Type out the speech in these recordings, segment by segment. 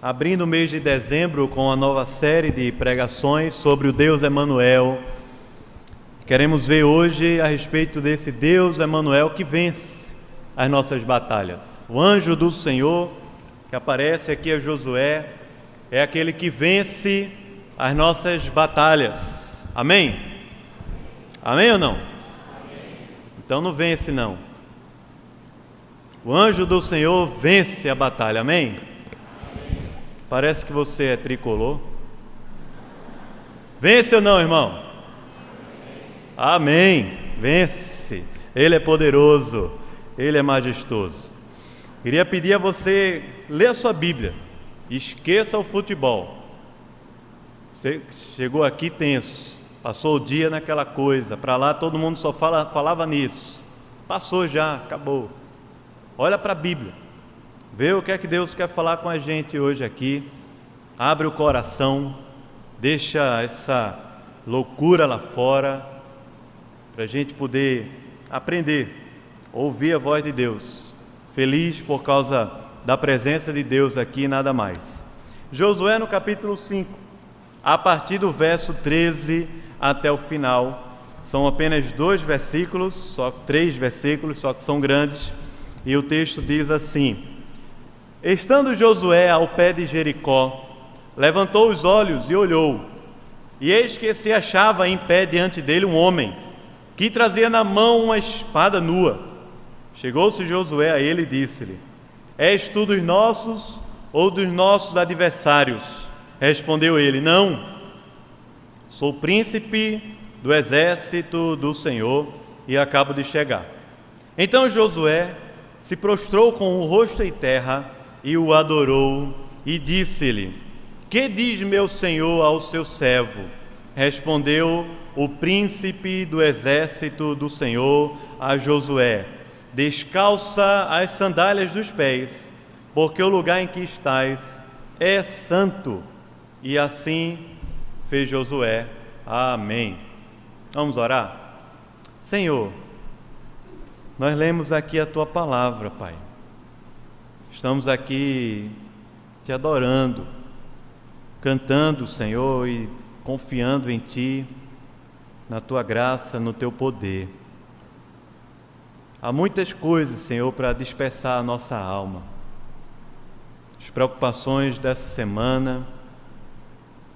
abrindo o mês de dezembro com a nova série de pregações sobre o Deus Emanuel. Queremos ver hoje a respeito desse Deus Emanuel que vence as nossas batalhas. O anjo do Senhor, que aparece aqui a Josué, é aquele que vence as nossas batalhas. Amém? Amém ou não? Então não vence não. O anjo do Senhor vence a batalha, amém? Parece que você é tricolor. Vence ou não, irmão? Amém, vence. Ele é poderoso, Ele é majestoso. Queria pedir a você ler a sua Bíblia. Esqueça o futebol. Você chegou aqui tenso, passou o dia naquela coisa, para lá todo mundo só falava nisso. Passou já, acabou. Olha para a Bíblia, vê o que é que Deus quer falar com a gente hoje aqui. Abre o coração, deixa essa loucura lá fora, para a gente poder aprender, ouvir a voz de Deus. Feliz por causa da presença de Deus aqui, nada mais. Josué no capítulo 5, a partir do verso 13 até o final. São apenas 2 versículos, só 3 versículos, só que são grandes. E o texto diz assim: Estando Josué ao pé de Jericó, levantou os olhos e olhou, e eis que se achava em pé diante dele um homem, que trazia na mão uma espada nua. Chegou-se Josué a ele e disse-lhe: És tu dos nossos ou dos nossos adversários? Respondeu ele: Não, sou príncipe do exército do Senhor e acabo de chegar. Então Josué se prostrou com o rosto em terra e o adorou e disse-lhe: Que diz meu senhor ao seu servo? Respondeu o príncipe do exército do Senhor a Josué: Descalça as sandálias dos pés, porque o lugar em que estás é santo. E assim fez Josué. Amém. Vamos orar? Senhor, nós lemos aqui a Tua palavra, Pai. Estamos aqui Te adorando, cantando, Senhor, e confiando em Ti, na Tua graça, no Teu poder. Há muitas coisas, Senhor, para dispersar a nossa alma. As preocupações dessa semana,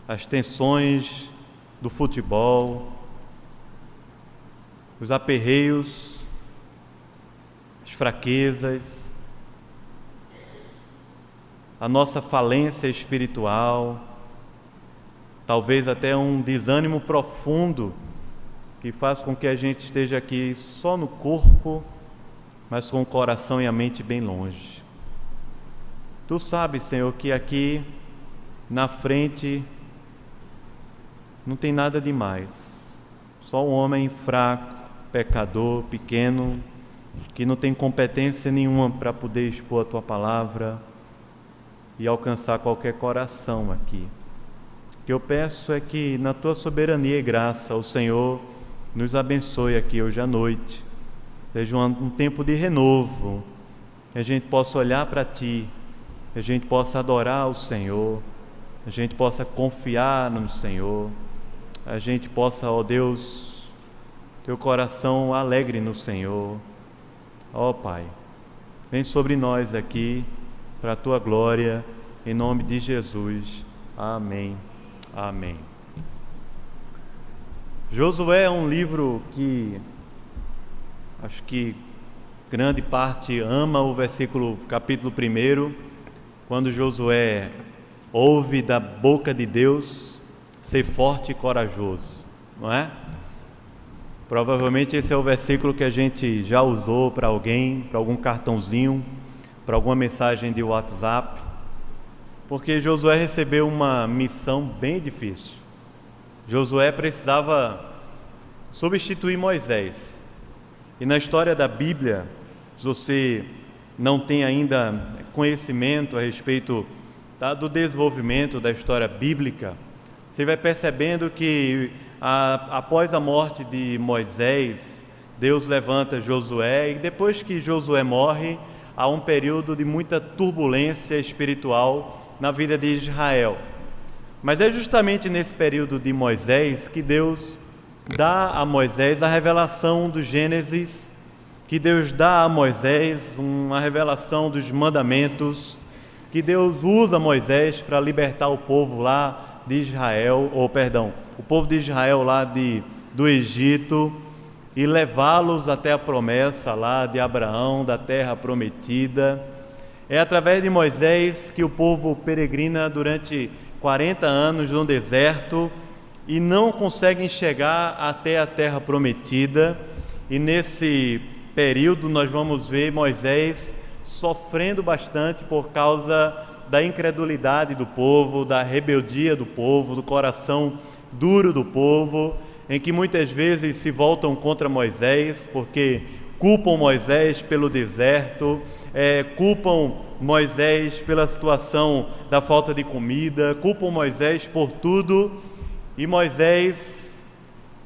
as tensões do futebol, os aperreios, as fraquezas, a nossa falência espiritual, talvez até um desânimo profundo que faz com que a gente esteja aqui só no corpo, mas com o coração e a mente bem longe. Tu sabes, Senhor, que aqui na frente não tem nada demais, só um homem fraco, pecador, pequeno, que não tem competência nenhuma para poder expor a Tua palavra e alcançar qualquer coração aqui. O que eu peço é que na Tua soberania e graça o Senhor nos abençoe aqui hoje à noite, seja um tempo de renovo, que a gente possa olhar para Ti, que a gente possa adorar o Senhor, a gente possa confiar no Senhor, a gente possa, ó Deus, ter o coração alegre no Senhor. Ó Pai, vem sobre nós aqui, para a Tua glória, em nome de Jesus. Amém. Amém. Josué é um livro que acho que grande parte ama o capítulo 1, quando Josué ouve da boca de Deus ser forte e corajoso, não é? Provavelmente esse é o versículo que a gente já usou para alguém, para algum cartãozinho, para alguma mensagem de WhatsApp, porque Josué recebeu uma missão bem difícil. Josué precisava substituir Moisés. E na história da Bíblia, se você não tem ainda conhecimento a respeito do desenvolvimento da história bíblica, você vai percebendo que após a morte de Moisés, Deus levanta Josué, e depois que Josué morre, há um período de muita turbulência espiritual na vida de Israel. Mas é justamente nesse período de Moisés que Deus dá a Moisés a revelação do Gênesis, que Deus dá a Moisés uma revelação dos mandamentos, que Deus usa Moisés para libertar o povo lá de Israel, o povo de Israel lá do Egito, e levá-los até a promessa lá de Abraão, da terra prometida. É através de Moisés que o povo peregrina durante 40 anos no deserto e não conseguem chegar até a terra prometida. E nesse período nós vamos ver Moisés sofrendo bastante por causa da incredulidade do povo, da rebeldia do povo, do coração duro do povo, em que muitas vezes se voltam contra Moisés, porque culpam Moisés pelo deserto, culpam Moisés pela situação da falta de comida, culpam Moisés por tudo, e Moisés,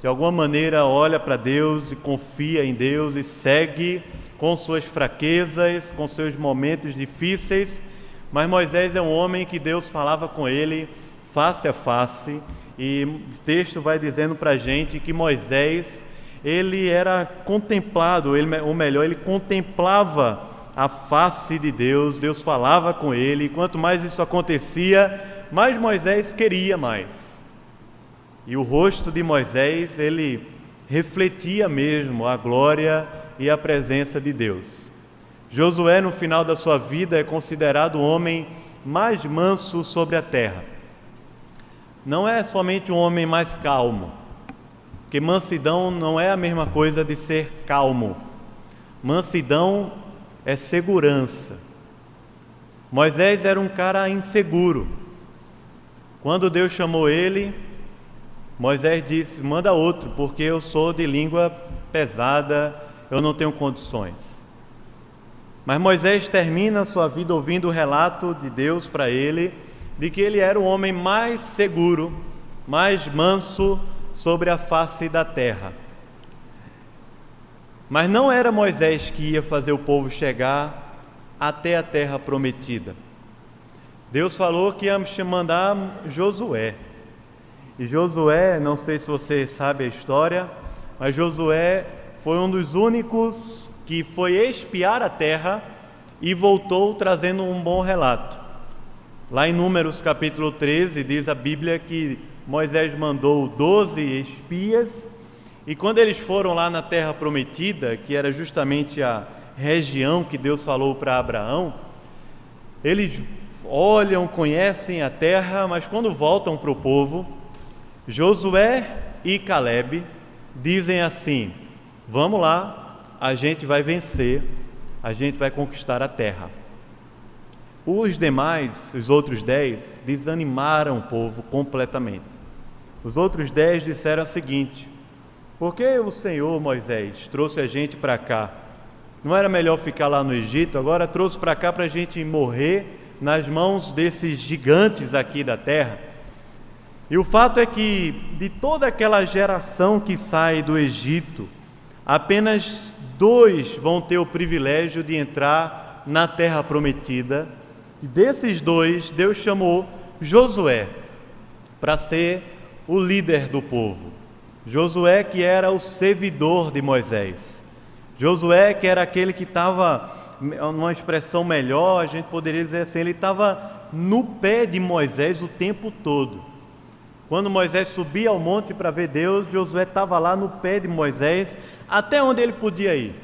de alguma maneira, olha para Deus e confia em Deus e segue com suas fraquezas, com seus momentos difíceis, mas Moisés é um homem que Deus falava com ele face a face, e o texto vai dizendo para a gente que Moisés, ele era contemplado, ele contemplava a face de Deus, Deus falava com ele, e quanto mais isso acontecia, mais Moisés queria mais. E o rosto de Moisés, ele refletia mesmo a glória e a presença de Deus. Josué, no final da sua vida, é considerado o homem mais manso sobre a terra. Não é somente um homem mais calmo, porque mansidão não é a mesma coisa de ser calmo. Mansidão é segurança. Moisés era um cara inseguro. Quando Deus chamou ele, Moisés disse: manda outro, porque eu sou de língua pesada, eu não tenho condições. Mas Moisés termina a sua vida ouvindo o relato de Deus para ele, de que ele era o homem mais seguro, mais manso sobre a face da terra. Mas não era Moisés que ia fazer o povo chegar até a terra prometida. Deus falou que ia mandar Josué. E Josué, não sei se você sabe a história, mas Josué foi um dos únicos que foi espiar a terra e voltou trazendo um bom relato. Lá em Números capítulo 13 diz a Bíblia que Moisés mandou 12 espias, e quando eles foram lá na terra prometida, que era justamente a região que Deus falou para Abraão, eles olham, conhecem a terra, mas quando voltam para o povo, Josué e Caleb dizem assim: vamos lá, a gente vai vencer, a gente vai conquistar a terra. Os demais, os outros 10, desanimaram o povo completamente. Os outros 10 disseram o seguinte: por que o Senhor, Moisés, trouxe a gente para cá? Não era melhor ficar lá no Egito? Agora trouxe para cá para a gente morrer nas mãos desses gigantes aqui da terra. E o fato é que de toda aquela geração que sai do Egito, apenas 2 vão ter o privilégio de entrar na terra prometida. E desses 2, Deus chamou Josué para ser o líder do povo. Josué, que era o servidor de Moisés. Josué, que era aquele que estava, numa expressão melhor, a gente poderia dizer assim, ele estava no pé de Moisés o tempo todo. Quando Moisés subia ao monte para ver Deus, Josué estava lá no pé de Moisés, até onde ele podia ir.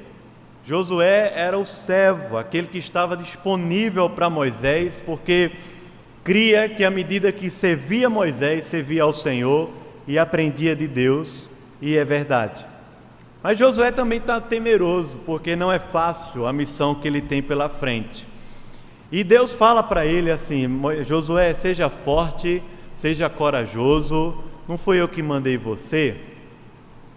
Josué era o servo, aquele que estava disponível para Moisés, porque cria que à medida que servia Moisés, servia ao Senhor e aprendia de Deus, e é verdade. Mas Josué também está temeroso, porque não é fácil a missão que ele tem pela frente. E Deus fala para ele assim: Josué, seja forte, seja corajoso, não foi eu que mandei você?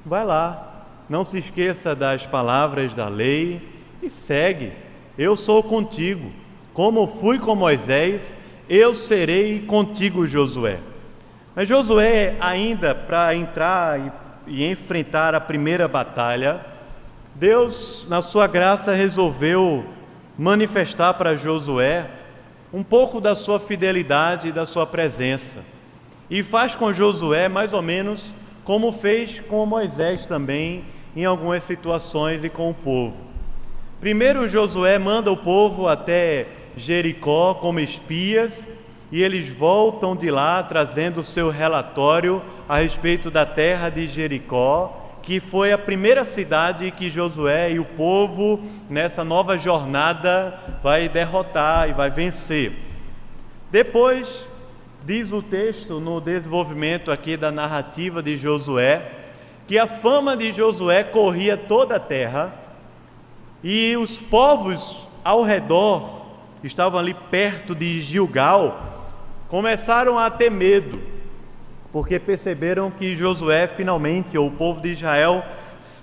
Vai lá. Não se esqueça das palavras da lei e segue. Eu sou contigo. Como fui com Moisés, eu serei contigo, Josué. Mas Josué, ainda para entrar e enfrentar a primeira batalha, Deus, na sua graça, resolveu manifestar para Josué um pouco da sua fidelidade e da sua presença. E faz com Josué mais ou menos como fez com Moisés também em algumas situações e com o povo. Primeiro Josué manda o povo até Jericó como espias e eles voltam de lá trazendo o seu relatório a respeito da terra de Jericó, que foi a primeira cidade que Josué e o povo nessa nova jornada vai derrotar e vai vencer. Depois, diz o texto no desenvolvimento aqui da narrativa de Josué, que a fama de Josué corria toda a terra e os povos ao redor, que estavam ali perto de Gilgal, começaram a ter medo, porque perceberam que Josué finalmente, ou o povo de Israel,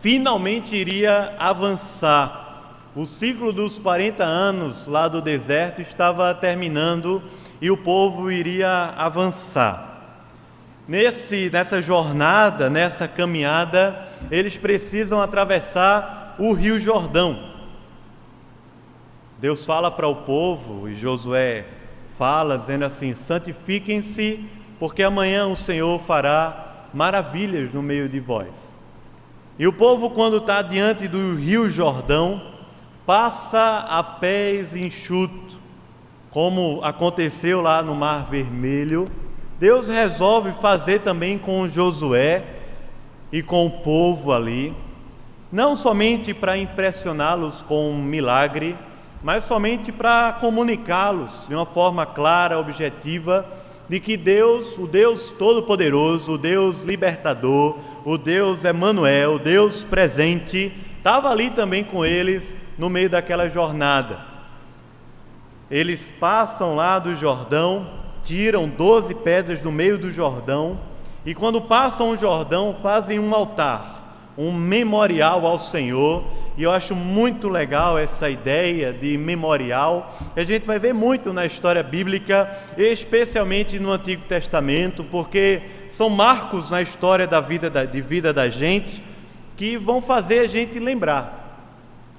finalmente iria avançar. O ciclo dos 40 anos lá do deserto estava terminando e o povo iria avançar. Nessa jornada, nessa caminhada, eles precisam atravessar o Rio Jordão. Deus fala para o povo, e Josué fala, dizendo assim: santifiquem-se, porque amanhã o Senhor fará maravilhas no meio de vós. E o povo, quando está diante do Rio Jordão, passa a pés enxutos, como aconteceu lá no Mar Vermelho. Deus resolve fazer também com Josué e com o povo ali, não somente para impressioná-los com um milagre, mas somente para comunicá-los de uma forma clara, objetiva, de que Deus, o Deus Todo-Poderoso, o Deus Libertador, o Deus Emanuel, o Deus presente, estava ali também com eles no meio daquela jornada. Eles passam lá do Jordão, tiram 12 pedras do meio do Jordão, e quando passam o Jordão fazem um altar, um memorial ao Senhor. E eu acho muito legal essa ideia de memorial. A gente vai ver muito na história bíblica, especialmente no Antigo Testamento, porque são marcos na história de vida da gente que vão fazer a gente lembrar.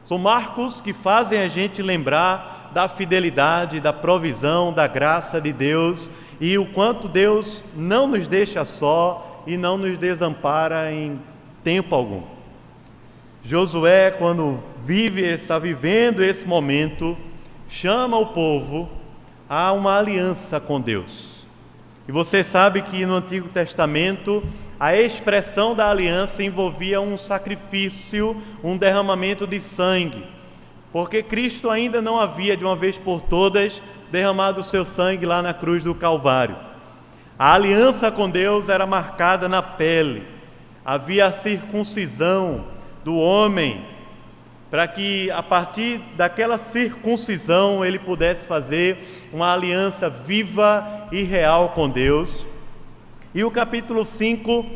São marcos que fazem a gente lembrar da fidelidade, da provisão, da graça de Deus e o quanto Deus não nos deixa só e não nos desampara em tempo algum. Josué, quando está vivendo esse momento, chama o povo a uma aliança com Deus. E você sabe que no Antigo Testamento a expressão da aliança envolvia um sacrifício, um derramamento de sangue, porque Cristo ainda não havia de uma vez por todas derramado o seu sangue lá na cruz do Calvário. A aliança com Deus era marcada na pele, havia a circuncisão do homem, para que a partir daquela circuncisão ele pudesse fazer uma aliança viva e real com Deus. E o capítulo 5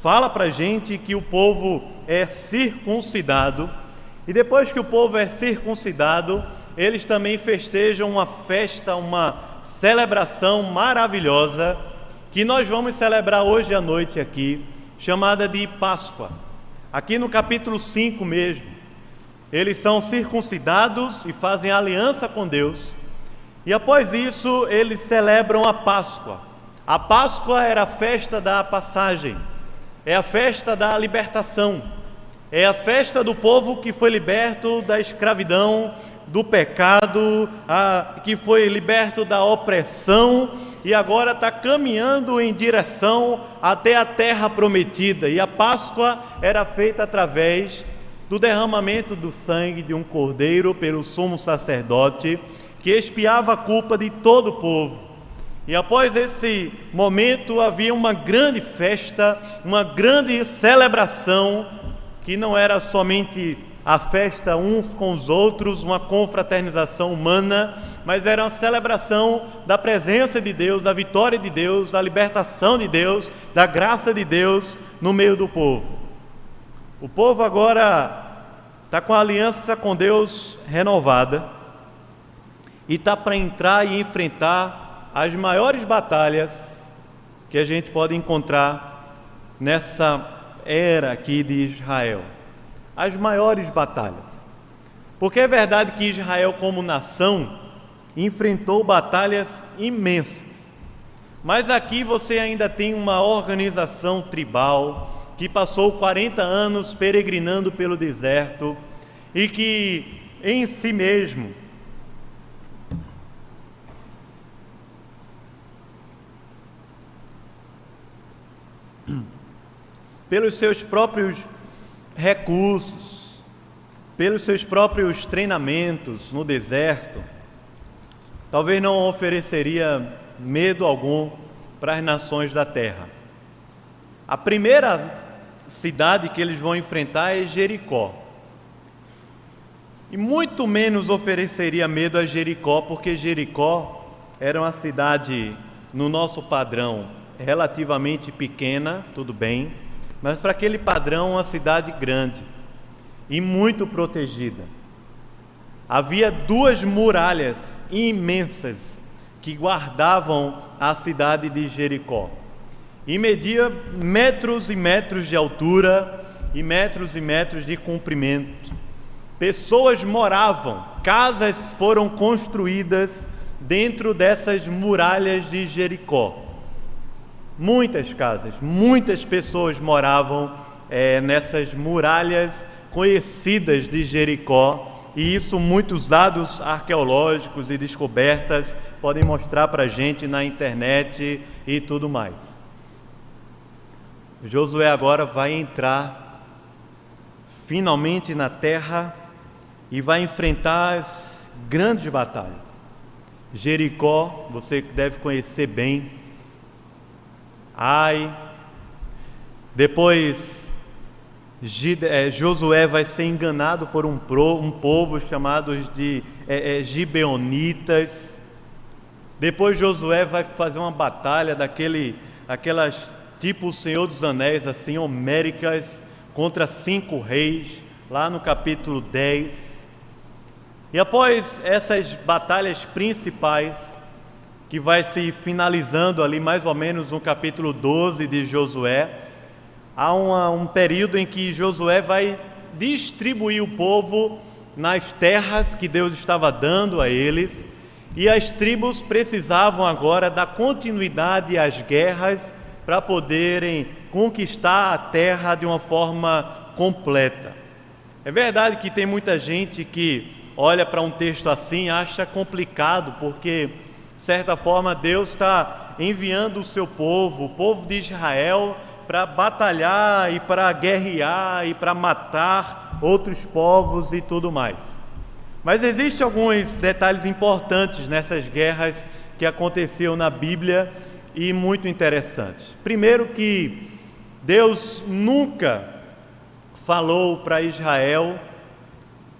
fala para a gente que o povo é circuncidado, e depois que o povo é circuncidado, eles também festejam uma festa, uma celebração maravilhosa, que nós vamos celebrar hoje à noite aqui, chamada de Páscoa. Aqui no capítulo 5 mesmo, eles são circuncidados e fazem aliança com Deus, e após isso eles celebram a Páscoa. A Páscoa era a festa da passagem, é a festa da libertação, é a festa do povo que foi liberto da escravidão, do pecado, que foi liberto da opressão e agora está caminhando em direção até a terra prometida. E a Páscoa era feita através do derramamento do sangue de um cordeiro pelo sumo sacerdote, que expiava a culpa de todo o povo. E após esse momento havia uma grande festa, uma grande celebração, que não era somente a festa uns com os outros, uma confraternização humana, mas era uma celebração da presença de Deus, da vitória de Deus, da libertação de Deus, da graça de Deus no meio do povo. O povo agora está com a aliança com Deus renovada e está para entrar e enfrentar as maiores batalhas que a gente pode encontrar nessa era aqui de Israel. As maiores batalhas. Porque é verdade que Israel como nação enfrentou batalhas imensas. Mas aqui você ainda tem uma organização tribal que passou 40 anos peregrinando pelo deserto e que em si mesmo pelos seus próprios recursos, pelos seus próprios treinamentos no deserto, talvez não ofereceria medo algum para as nações da terra. A primeira cidade que eles vão enfrentar é Jericó. E muito menos ofereceria medo a Jericó, porque Jericó era uma cidade, no nosso padrão, relativamente pequena, tudo bem, mas para aquele padrão, uma cidade grande e muito protegida. Havia 2 muralhas imensas que guardavam a cidade de Jericó. E media metros e metros de altura e metros de comprimento. Pessoas moravam, casas foram construídas dentro dessas muralhas de Jericó. Muitas casas, muitas pessoas moravam nessas muralhas conhecidas de Jericó, e isso muitos dados arqueológicos e descobertas podem mostrar para a gente na internet e tudo mais. Josué agora vai entrar finalmente na terra e vai enfrentar as grandes batalhas. Jericó, você deve conhecer bem. Ai, depois Josué vai ser enganado por um povo chamado de Gibeonitas. Depois Josué vai fazer uma batalha aquelas tipo o Senhor dos Anéis, assim, homéricas, contra 5 reis, lá no capítulo 10. E após essas batalhas principais, que vai se finalizando ali mais ou menos no capítulo 12 de Josué, há um período em que Josué vai distribuir o povo nas terras que Deus estava dando a eles, e as tribos precisavam agora dar continuidade às guerras para poderem conquistar a terra de uma forma completa. É verdade que tem muita gente que olha para um texto assim e acha complicado, porque de certa forma Deus está enviando o seu povo, o povo de Israel, para batalhar e para guerrear e para matar outros povos e tudo mais. Mas existem alguns detalhes importantes nessas guerras que aconteciam na Bíblia e muito interessantes. Primeiro, que Deus nunca falou para Israel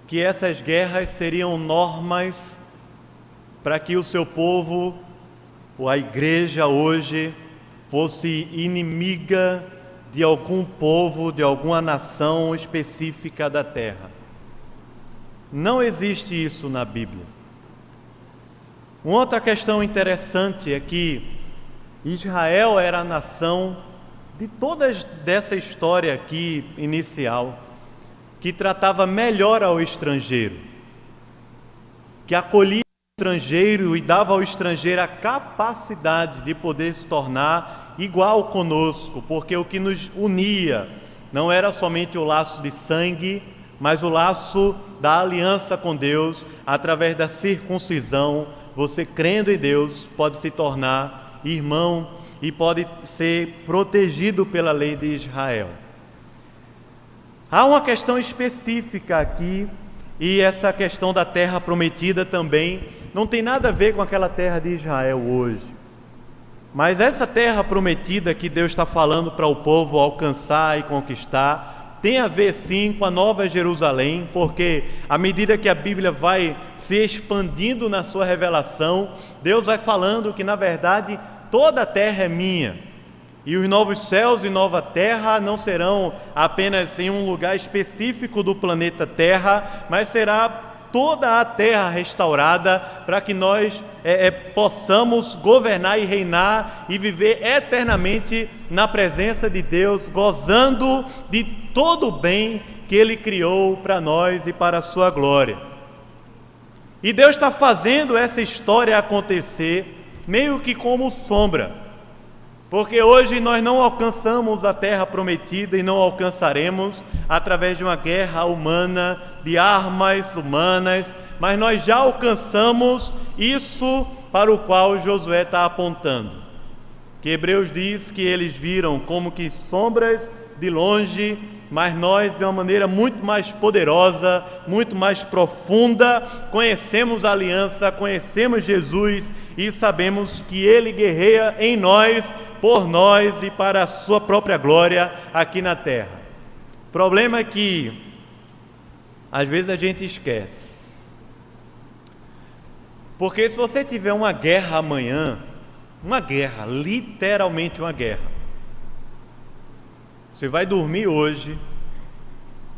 que essas guerras seriam normas para que o seu povo, ou a igreja hoje, fosse inimiga de algum povo, de alguma nação específica da terra. Não existe isso na Bíblia. Uma outra questão interessante é que Israel era a nação de toda dessa história aqui inicial, que tratava melhor ao estrangeiro, que acolhia estrangeiro e dava ao estrangeiro a capacidade de poder se tornar igual conosco, porque o que nos unia não era somente o laço de sangue, mas o laço da aliança com Deus. Através da circuncisão, você crendo em Deus pode se tornar irmão e pode ser protegido pela lei de Israel. Há uma questão específica aqui, e essa questão da terra prometida também não tem nada a ver com aquela terra de Israel hoje. Mas essa terra prometida que Deus está falando para o povo alcançar e conquistar, tem a ver sim com a Nova Jerusalém, porque à medida que a Bíblia vai se expandindo na sua revelação, Deus vai falando que na verdade toda a terra é minha. E os novos céus e nova terra não serão apenas em um lugar específico do planeta Terra, mas será toda a terra restaurada para que nós possamos governar e reinar e viver eternamente na presença de Deus, gozando de todo o bem que Ele criou para nós e para a sua glória. E Deus está fazendo essa história acontecer meio que como sombra, porque hoje nós não alcançamos a terra prometida e não alcançaremos através de uma guerra humana, de armas humanas, mas nós já alcançamos isso para o qual Josué está apontando. Que Hebreus diz que eles viram como que sombras de longe, mas nós, de uma maneira muito mais poderosa, muito mais profunda, conhecemos a aliança, conhecemos Jesus e sabemos que Ele guerreia em nós, por nós e para a sua própria glória aqui na terra. O problema é que, às vezes, a gente esquece. Porque se você tiver uma guerra amanhã, uma guerra, literalmente uma guerra, você vai dormir hoje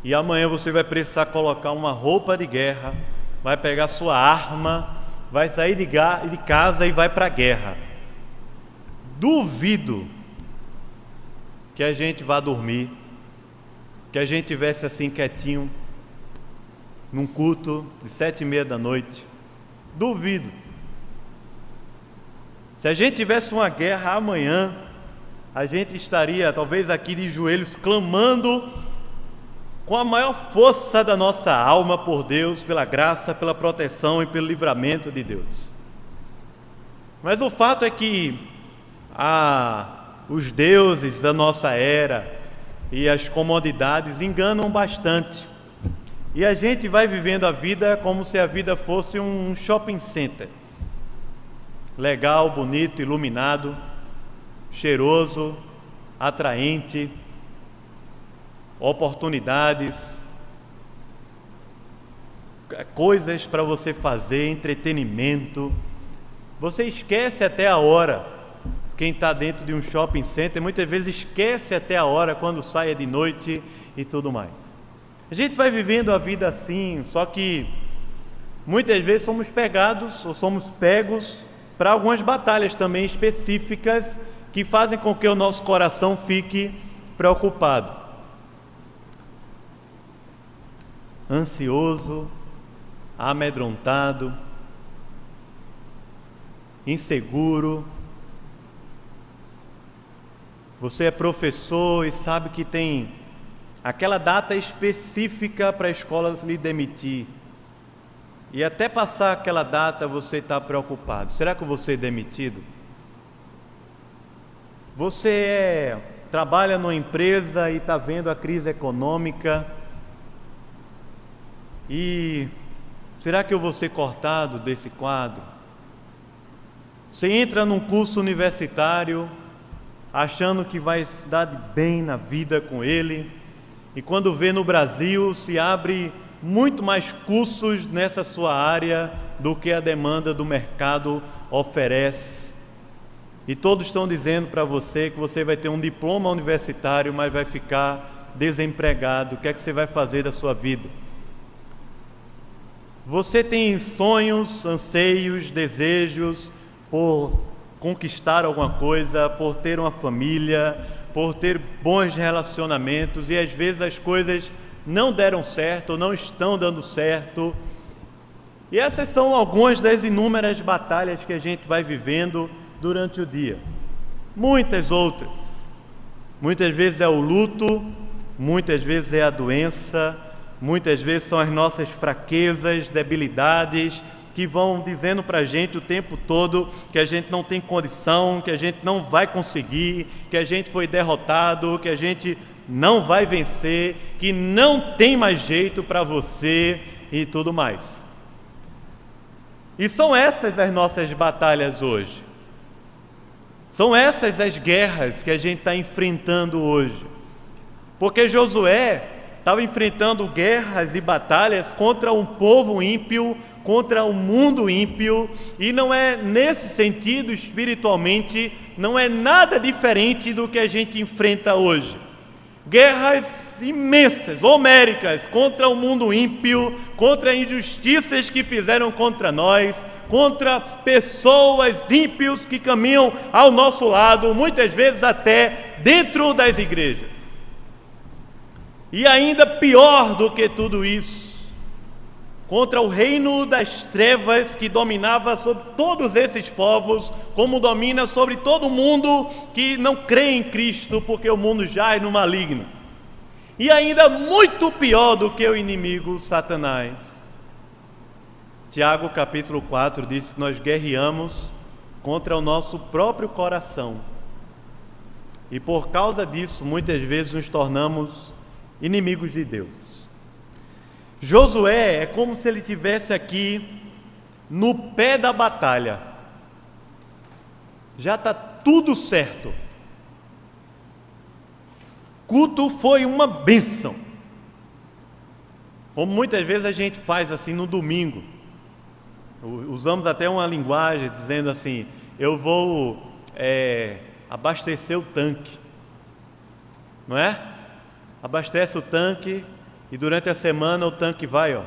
e amanhã você vai precisar colocar uma roupa de guerra, vai pegar sua arma, vai sair de casa e vai para a guerra. Duvido que a gente vá dormir, que a gente tivesse assim quietinho, num culto de 7:30 da noite. Duvido. Se a gente tivesse uma guerra amanhã, a gente estaria talvez aqui de joelhos clamando com a maior força da nossa alma por Deus, pela graça, pela proteção e pelo livramento de Deus. Mas o fato é que os deuses da nossa era e as comodidades enganam bastante. E a gente vai vivendo a vida como se a vida fosse um shopping center. Legal, bonito, iluminado, cheiroso, atraente, oportunidades, coisas para você fazer, entretenimento. Você esquece até a hora. Quem está dentro de um shopping center muitas vezes esquece até a hora quando sai de noite e tudo mais. A gente vai vivendo a vida assim, só que muitas vezes somos pegados ou somos pegos para algumas batalhas também específicas que fazem com que o nosso coração fique preocupado, ansioso, amedrontado, inseguro. Você é professor e sabe que tem aquela data específica para a escola lhe demitir. E até passar aquela data você está preocupado. Será que eu vou ser demitido? Você trabalha numa empresa e está vendo a crise econômica. E será que eu vou ser cortado desse quadro? Você entra num curso universitário achando que vai se dar bem na vida com ele, e quando vê no Brasil se abre muito mais cursos nessa sua área do que a demanda do mercado oferece. E todos estão dizendo para você que você vai ter um diploma universitário, mas vai ficar desempregado. O que é que você vai fazer da sua vida? Você tem sonhos, anseios, desejos por conquistar alguma coisa, por ter uma família, por ter bons relacionamentos, e às vezes as coisas não deram certo, ou não estão dando certo. E essas são algumas das inúmeras batalhas que a gente vai vivendo durante o dia. Muitas outras. Muitas vezes é o luto, muitas vezes é a doença, muitas vezes são as nossas fraquezas, debilidades, que vão dizendo para a gente o tempo todo que a gente não tem condição, que a gente não vai conseguir, que a gente foi derrotado, que a gente não vai vencer, que não tem mais jeito para você e tudo mais. E são essas as nossas batalhas hoje. São essas as guerras que a gente está enfrentando hoje. Porque Josué estava enfrentando guerras e batalhas contra um povo ímpio, contra um mundo ímpio, e não é nesse sentido, espiritualmente, não é nada diferente do que a gente enfrenta hoje. Guerras imensas, homéricas, contra o mundo ímpio, contra injustiças que fizeram contra nós, contra pessoas ímpios que caminham ao nosso lado, muitas vezes até dentro das igrejas. E ainda pior do que tudo isso, contra o reino das trevas que dominava sobre todos esses povos, como domina sobre todo mundo que não crê em Cristo, porque o mundo jaz no maligno. E ainda muito pior do que o inimigo Satanás. Tiago capítulo 4 diz que nós guerreamos contra o nosso próprio coração. E por causa disso, muitas vezes nos tornamos inimigos de Deus. Josué é como se ele estivesse aqui no pé da batalha. Já está tudo certo. Culto foi uma bênção. Como muitas vezes a gente faz assim no domingo. Usamos até uma linguagem dizendo assim: eu vou abastecer o tanque. Não é? Abastece o tanque. E durante a semana o tanque vai,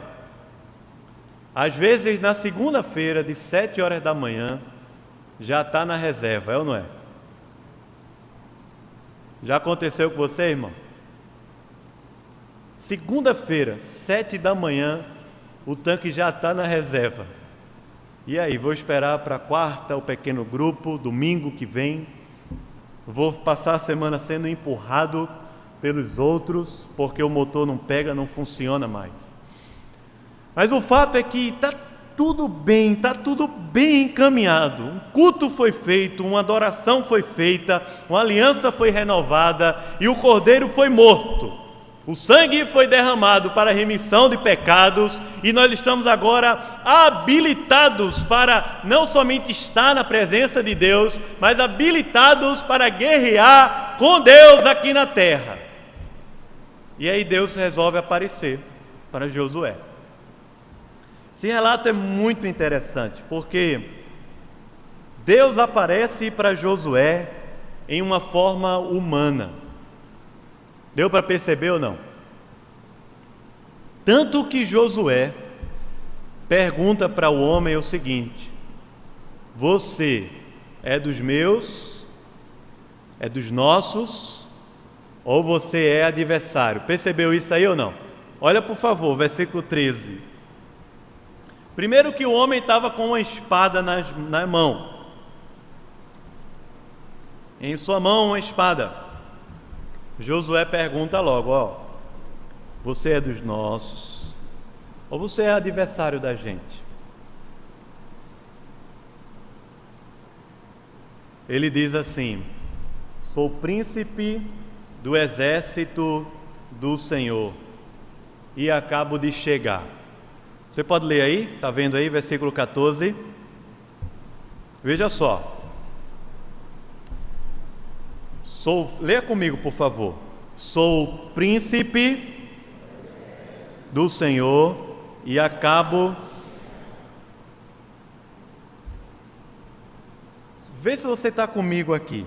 às vezes na segunda-feira, de 7 horas da manhã, já está na reserva, é ou não é? Já aconteceu com você, irmão? Segunda-feira, 7 da manhã, o tanque já está na reserva. E aí, vou esperar para quarta, o pequeno grupo, domingo que vem. Vou passar a semana sendo empurrado pelos outros, porque o motor não pega, não funciona mais. Mas o fato é que está tudo bem encaminhado. Um culto foi feito, uma adoração foi feita, uma aliança foi renovada e o cordeiro foi morto. O sangue foi derramado para a remissão de pecados e nós estamos agora habilitados para não somente estar na presença de Deus, mas habilitados para guerrear com Deus aqui na terra. E aí Deus resolve aparecer para Josué. Esse relato é muito interessante, porque Deus aparece para Josué em uma forma humana. Deu para perceber ou não? Tanto que Josué pergunta para o homem o seguinte: você é dos meus, é dos nossos, ou você é adversário? Percebeu isso aí ou não? Olha por favor, versículo 13. Primeiro que o homem estava com uma espada na mão. Em sua mão uma espada. Josué pergunta logo: você é dos nossos, ou você é adversário da gente? Ele diz assim: sou príncipe do exército do Senhor e acabo de chegar. Você pode ler aí? Está vendo aí, versículo 14? Veja só. Leia comigo, por favor. Sou príncipe do Senhor e acabo. Vê se você está comigo aqui.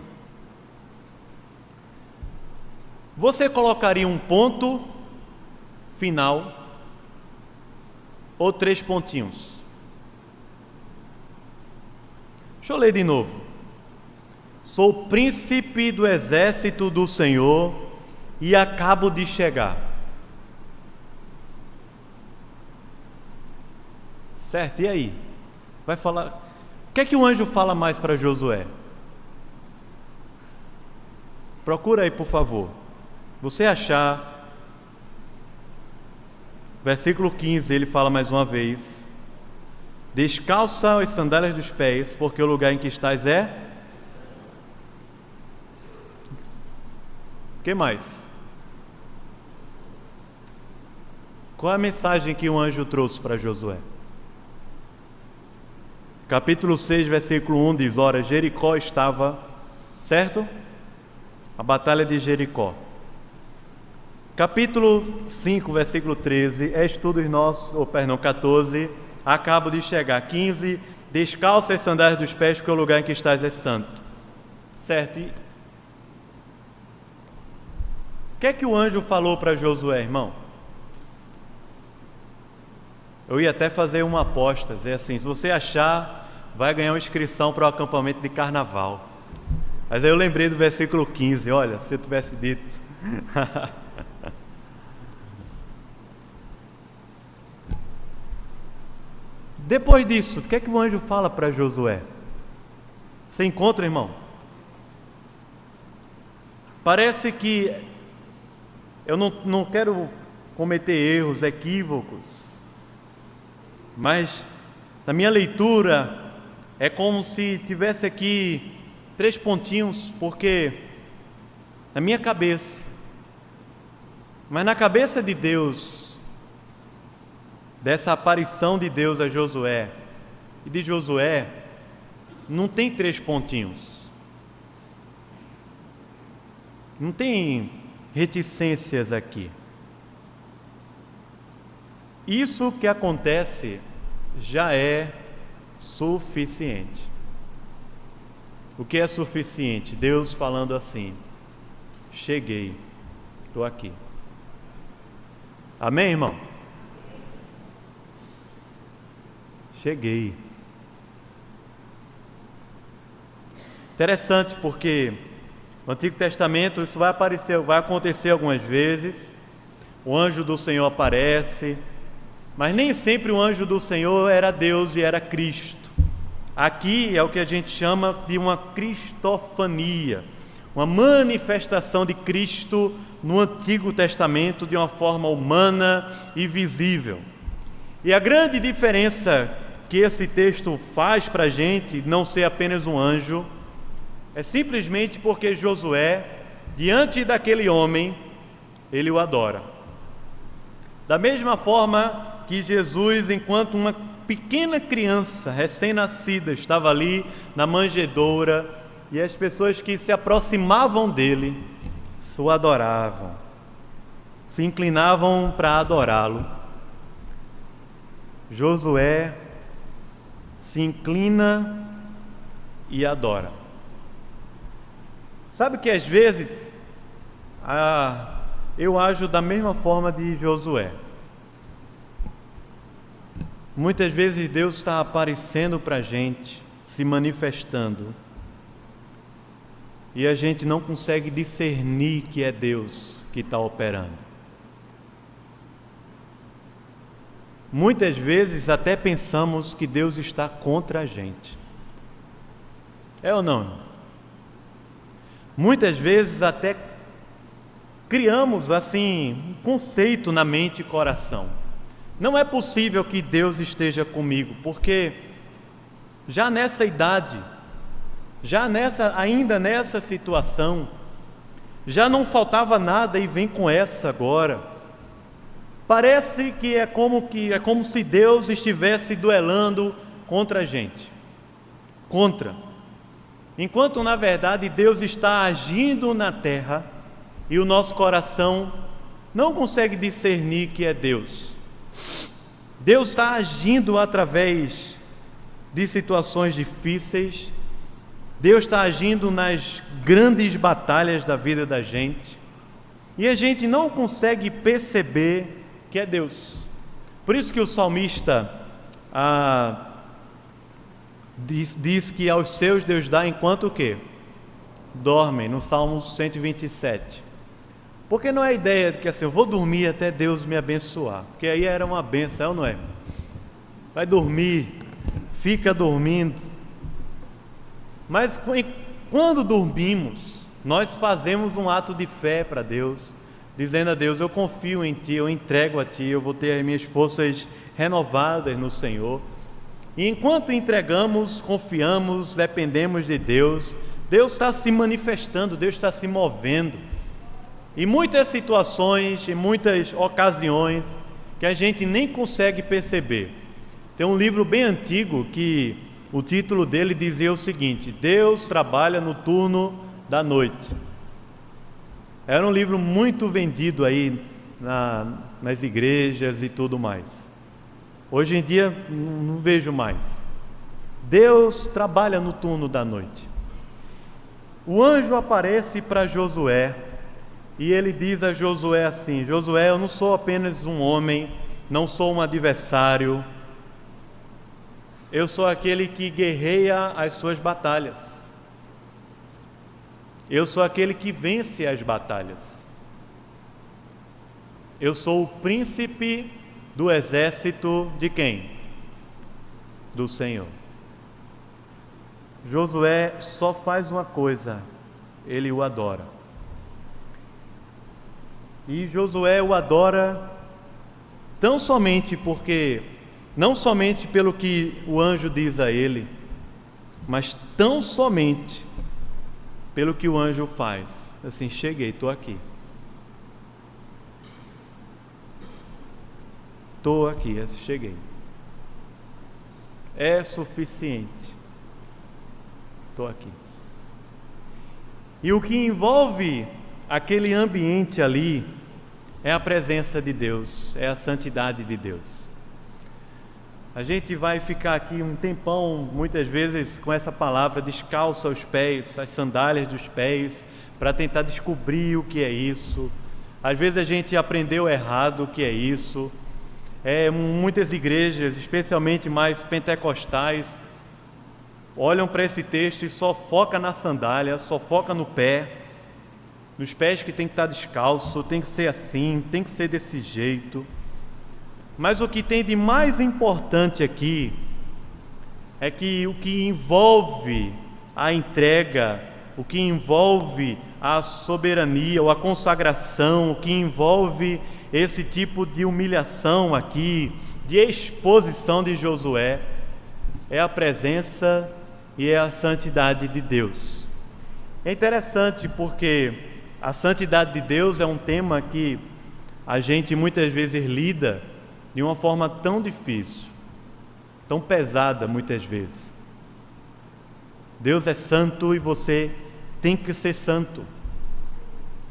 Você colocaria um ponto final ou 3 pontinhos? Deixa eu ler de novo. Sou príncipe do exército do Senhor e acabo de chegar. Certo, e aí? Vai falar. O que é que o anjo fala mais para Josué? Procura aí, por favor. Você achar. Versículo 15, ele fala mais uma vez: descalça as sandálias dos pés, porque o lugar em que estás é. O que mais? Qual é a mensagem que o anjo trouxe para Josué? Capítulo 6, versículo 1 diz: ora, Jericó estava, certo? A batalha de Jericó. Capítulo 5, versículo 13, é estudos nossos, 14, acabo de chegar. 15, descalça as sandálias dos pés, porque o lugar em que estás é santo. Certo? E o que é que o anjo falou para Josué, irmão? Eu ia até fazer uma aposta, dizer assim: se você achar, vai ganhar uma inscrição para o acampamento de carnaval. Mas aí eu lembrei do versículo 15, olha, se eu tivesse dito. Depois disso, o que é que o anjo fala para Josué? Você encontra, irmão? Parece que eu não quero cometer erros, equívocos, mas na minha leitura é como se tivesse aqui 3 pontinhos, porque na minha cabeça, mas na cabeça de Deus, dessa aparição de Deus a Josué e de Josué, não tem 3 pontinhos, não tem reticências aqui. Isso que acontece já é suficiente. O que é suficiente? Deus falando assim: cheguei, estou aqui. Amém, irmão? Cheguei. Interessante, porque no Antigo Testamento isso vai acontecer algumas vezes. O anjo do Senhor aparece, mas nem sempre o anjo do Senhor era Deus e era Cristo. Aqui é o que a gente chama de uma cristofania, uma manifestação de Cristo no Antigo Testamento de uma forma humana e visível. E a grande diferença que esse texto faz para a gente não ser apenas um anjo é simplesmente porque Josué, diante daquele homem, ele o adora. Da mesma forma que Jesus, enquanto uma pequena criança recém-nascida, estava ali na manjedoura, e as pessoas que se aproximavam dele o adoravam, se inclinavam para adorá-lo. Josué se inclina e adora. Sabe que às vezes eu ajo da mesma forma de Josué. Muitas vezes Deus está aparecendo para a gente, se manifestando, e a gente não consegue discernir que é Deus que está operando. Muitas vezes até pensamos que Deus está contra a gente. É ou não? Muitas vezes até criamos assim um conceito na mente e coração: não é possível que Deus esteja comigo, porque já nessa idade, ainda nessa situação, já não faltava nada e vem com essa agora. Parece que é como se Deus estivesse duelando contra a gente. Enquanto na verdade Deus está agindo na terra e o nosso coração não consegue discernir que é Deus. Deus está agindo através de situações difíceis. Deus está agindo nas grandes batalhas da vida da gente, e a gente não consegue perceber que é Deus. Por isso que o salmista diz que aos seus Deus dá enquanto o quê? Dormem, no Salmo 127. Porque não é a ideia de que assim, eu vou dormir até Deus me abençoar, porque aí era uma benção, é ou não é? Vai dormir, fica dormindo. Mas quando dormimos, nós fazemos um ato de fé para Deus, dizendo a Deus: eu confio em Ti, eu entrego a Ti, eu vou ter as minhas forças renovadas no Senhor. E enquanto entregamos, confiamos, dependemos de Deus, Deus está se manifestando, Deus está se movendo. E muitas situações, em muitas ocasiões, que a gente nem consegue perceber. Tem um livro bem antigo que o título dele dizia o seguinte: Deus trabalha no turno da noite. Era um livro muito vendido aí nas igrejas e tudo mais. Hoje em dia não vejo mais. Deus trabalha no turno da noite. O anjo aparece para Josué e ele diz a Josué assim: Josué, eu não sou apenas um homem, não sou um adversário, eu sou aquele que guerreia as suas batalhas. Eu sou aquele que vence as batalhas. Eu sou o príncipe do exército de quem? do Senhor. Josué só faz uma coisa: ele o adora. E Josué o adora tão somente porque, não somente pelo que o anjo diz a ele, mas tão somente pelo que o anjo faz. Assim, cheguei, estou aqui. Estou aqui, cheguei. É suficiente. Estou aqui. E o que envolve aquele ambiente ali é a presença de Deus, é a santidade de Deus. A gente vai ficar aqui um tempão, muitas vezes, com essa palavra descalço aos pés, as sandálias dos pés, para tentar descobrir o que é isso. Às vezes a gente aprendeu errado o que é isso. Muitas igrejas, especialmente mais pentecostais, olham para esse texto e só foca na sandália, só foca no pé, nos pés que tem que estar descalço, tem que ser assim, tem que ser desse jeito. Mas o que tem de mais importante aqui é que o que envolve a entrega, o que envolve a soberania ou a consagração, o que envolve esse tipo de humilhação aqui, de exposição de Josué, é a presença e é a santidade de Deus. É interessante porque a santidade de Deus é um tema que a gente muitas vezes lida de uma forma tão difícil, tão pesada muitas vezes. Deus é santo e você tem que ser santo.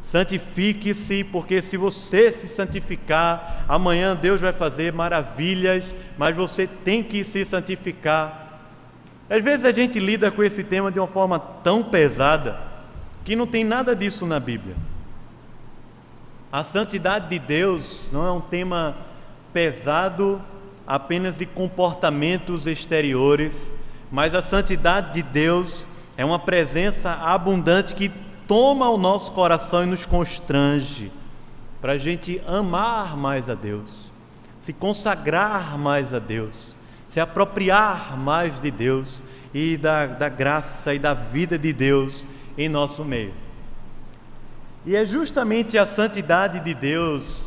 Santifique-se, porque se você se santificar, amanhã Deus vai fazer maravilhas, mas você tem que se santificar. Às vezes a gente lida com esse tema de uma forma tão pesada que não tem nada disso na Bíblia. A santidade de Deus não é um tema pesado apenas de comportamentos exteriores, mas a santidade de Deus é uma presença abundante que toma o nosso coração e nos constrange para a gente amar mais a Deus, se consagrar mais a Deus, se apropriar mais de Deus e da graça e da vida de Deus em nosso meio. E é justamente a santidade de Deus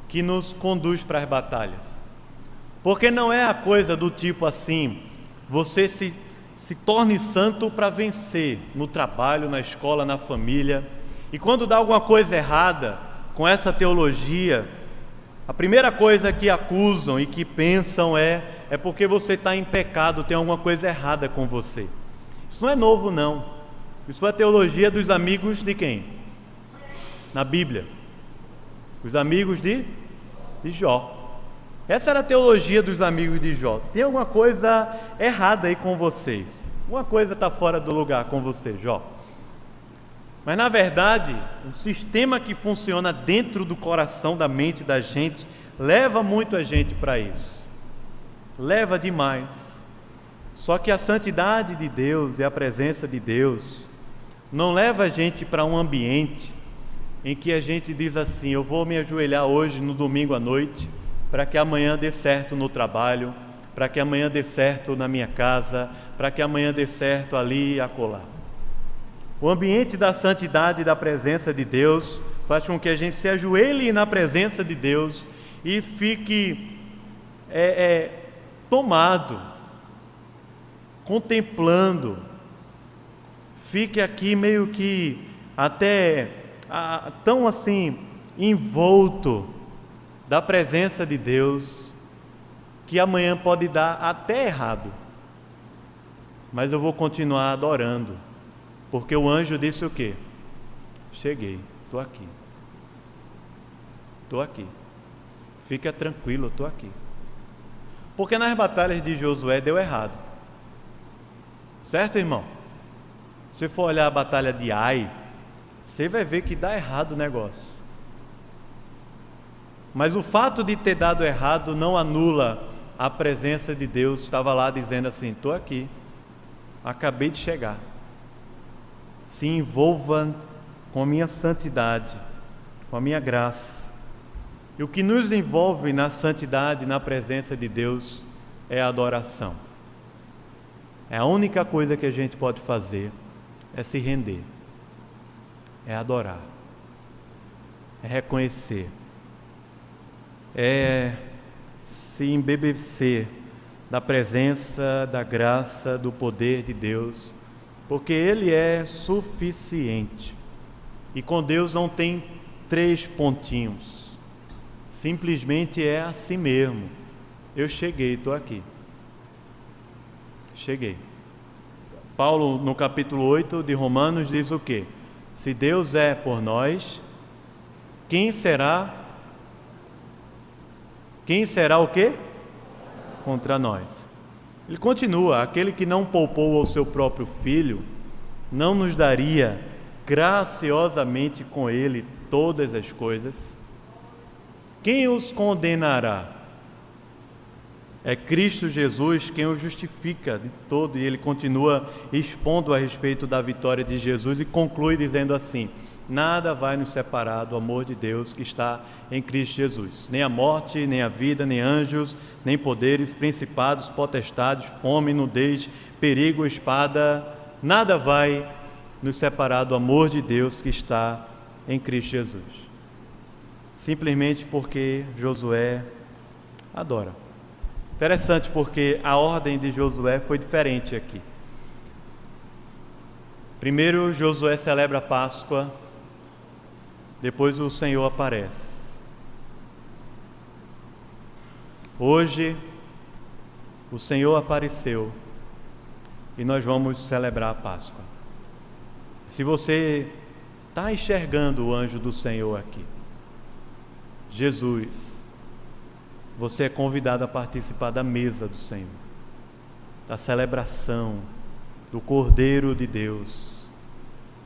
que nos conduz para as batalhas, porque não é a coisa do tipo assim, você se torne santo para vencer no trabalho, na escola, na família, e quando dá alguma coisa errada com essa teologia, a primeira coisa que acusam e que pensam é porque você está em pecado, tem alguma coisa errada com você. Isso não é novo não, isso é a teologia dos amigos de quem? Na Bíblia, os amigos de Jó. Essa era a teologia dos amigos de Jó. Tem alguma coisa errada aí com vocês, uma coisa está fora do lugar com você, Jó. Mas na verdade, o sistema que funciona dentro do coração, da mente da gente, leva muito a gente para isso, leva demais. Só que a santidade de Deus e a presença de Deus não leva a gente para um ambiente em que a gente diz assim, eu vou me ajoelhar hoje no domingo à noite para que amanhã dê certo no trabalho, para que amanhã dê certo na minha casa, para que amanhã dê certo ali e acolá. O ambiente da santidade e da presença de Deus faz com que a gente se ajoelhe na presença de Deus e fique tomado, contemplando, fique aqui meio que até tão assim envolto da presença de Deus, que amanhã pode dar até errado, mas eu vou continuar adorando, porque o anjo disse o quê? Cheguei, estou aqui, fica tranquilo, estou aqui. Porque nas batalhas de Josué deu errado, certo, irmão? Se for olhar a batalha de Ai, você vai ver que dá errado o negócio. Mas o fato de ter dado errado não anula a presença de Deus. Estava lá dizendo assim, estou aqui, acabei de chegar, se envolva com a minha santidade, com a minha graça. E o que nos envolve na santidade, na presença de Deus, é a adoração. A única coisa que a gente pode fazer é se render, é adorar, é reconhecer, é se embebecer da presença, da graça, do poder de Deus, porque Ele é suficiente. E com Deus não tem 3 pontinhos, simplesmente é assim mesmo. Eu cheguei, estou aqui. Cheguei. Paulo, no capítulo 8 de Romanos, diz o quê? Se Deus é por nós, quem será o quê? Contra nós. Ele continua: aquele que não poupou ao seu próprio filho, não nos daria graciosamente com ele todas as coisas? Quem os condenará? É Cristo Jesus quem o justifica de todo. E ele continua expondo a respeito da vitória de Jesus e conclui dizendo assim: nada vai nos separar do amor de Deus que está em Cristo Jesus. Nem a morte, nem a vida, nem anjos, nem poderes, principados, potestades, fome, nudez, perigo, espada. Nada vai nos separar do amor de Deus que está em Cristo Jesus. Simplesmente porque Josué adora. Interessante, porque a ordem de Josué foi diferente aqui. Primeiro Josué celebra a Páscoa, depois o Senhor aparece. Hoje o Senhor apareceu e nós vamos celebrar a Páscoa. Se você está enxergando o anjo do Senhor aqui, Jesus, você é convidado a participar da mesa do Senhor, da celebração do Cordeiro de Deus,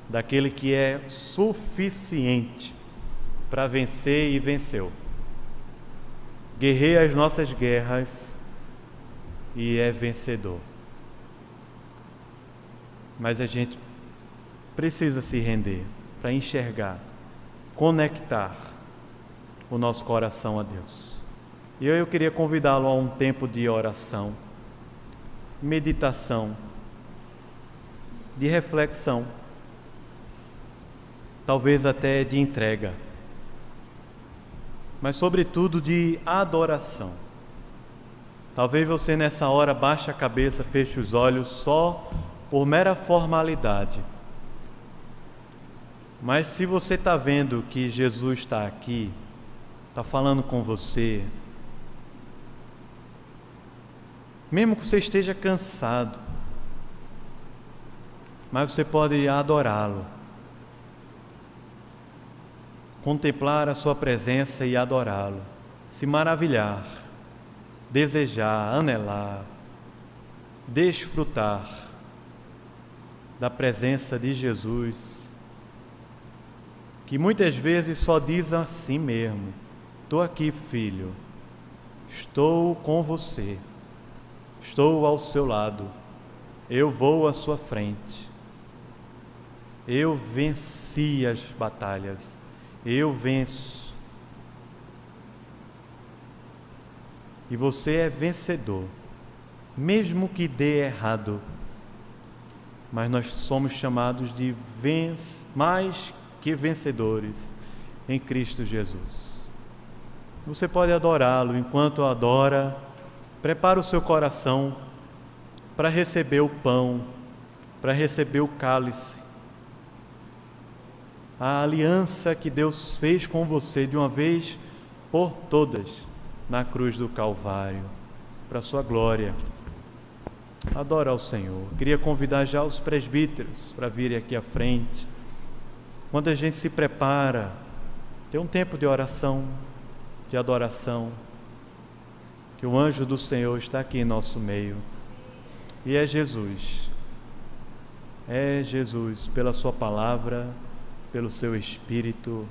daquele que é suficiente para vencer e venceu. Guerreia as nossas guerras e é vencedor. Mas a gente precisa se render para enxergar, conectar o nosso coração a Deus. E eu queria convidá-lo a um tempo de oração, meditação, de reflexão, talvez até de entrega, mas sobretudo de adoração. Talvez você nessa hora baixe a cabeça, feche os olhos só por mera formalidade. Mas se você está vendo que Jesus está aqui, está falando com você, mesmo que você esteja cansado, mas você pode adorá-lo, contemplar a sua presença e adorá-lo, se maravilhar, desejar, anelar, desfrutar da presença de Jesus, que muitas vezes só diz assim mesmo: estou aqui, filho, estou com você, estou ao seu lado, eu vou à sua frente, eu venci as batalhas, eu venço. E você é vencedor, mesmo que dê errado, mas nós somos chamados de mais que vencedores em Cristo Jesus. Você pode adorá-lo. Enquanto adora, prepara o seu coração para receber o pão, para receber o cálice, a aliança que Deus fez com você de uma vez por todas na cruz do Calvário, para a sua glória. Adora ao Senhor. Queria convidar já os presbíteros para virem aqui à frente. Quando a gente se prepara, tem um tempo de oração, de adoração, que o anjo do Senhor está aqui em nosso meio. E é Jesus, pela sua palavra, pelo seu Espírito,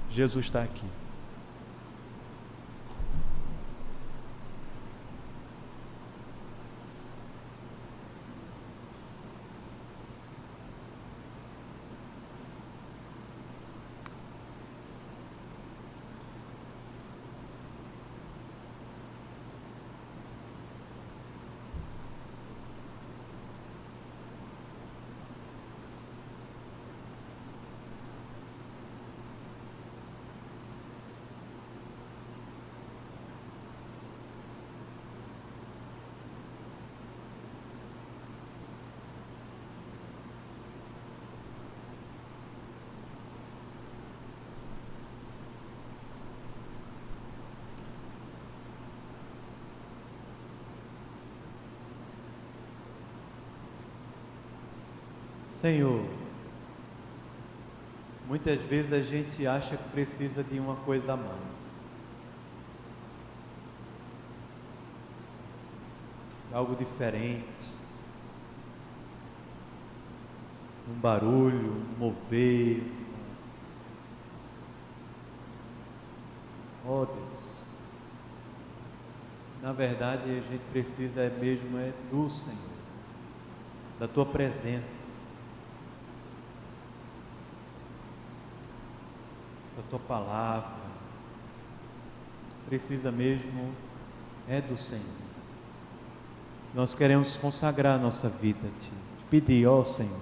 Jesus está aqui. Senhor, muitas vezes a gente acha que precisa de uma coisa a mais. Algo diferente. Um barulho, um mover. Oh Deus. Na verdade a gente precisa mesmo do Senhor, da Tua presença, da Tua palavra. Precisa mesmo do Senhor. Nós queremos consagrar a nossa vida a Ti, te pedir, ó Senhor,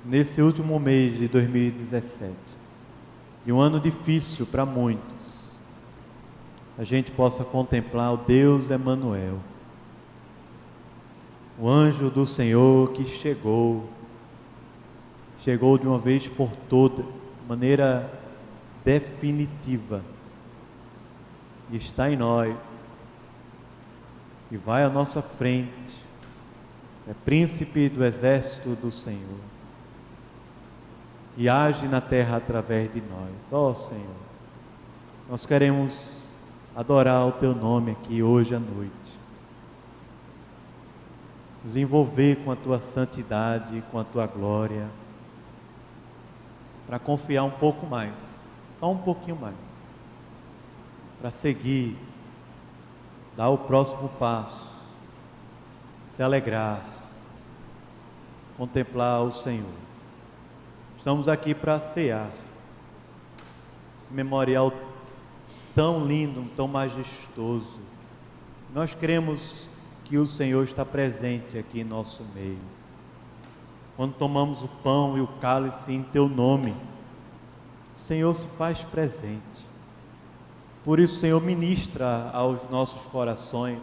nesse último mês de 2017, de um ano difícil para muitos, a gente possa contemplar o Deus Emanuel, o anjo do Senhor que chegou de uma vez por todas, de maneira definitiva, e está em nós, e vai à nossa frente, é príncipe do exército do Senhor, e age na terra através de nós. Ó Senhor, nós queremos adorar o Teu nome aqui hoje à noite, nos envolver com a Tua santidade, com a Tua glória, para confiar um pouco mais, só um pouquinho mais, para seguir, dar o próximo passo, se alegrar, contemplar o Senhor. Estamos aqui para cear esse memorial tão lindo, tão majestoso. Nós cremos que o Senhor está presente aqui em nosso meio. Quando tomamos o pão e o cálice em Teu nome, o Senhor se faz presente. Por isso, Senhor, ministra aos nossos corações,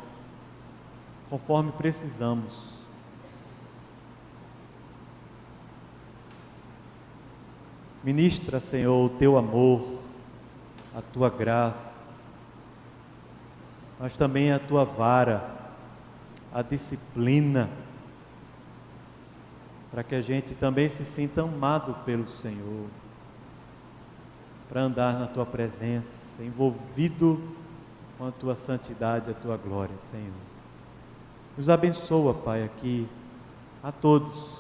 conforme precisamos. Ministra, Senhor, o Teu amor, a Tua graça, mas também a Tua vara, a disciplina, para que a gente também se sinta amado pelo Senhor, para andar na Tua presença, envolvido com a Tua santidade, a Tua glória, Senhor. Nos abençoa, Pai, aqui, a todos,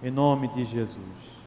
em nome de Jesus.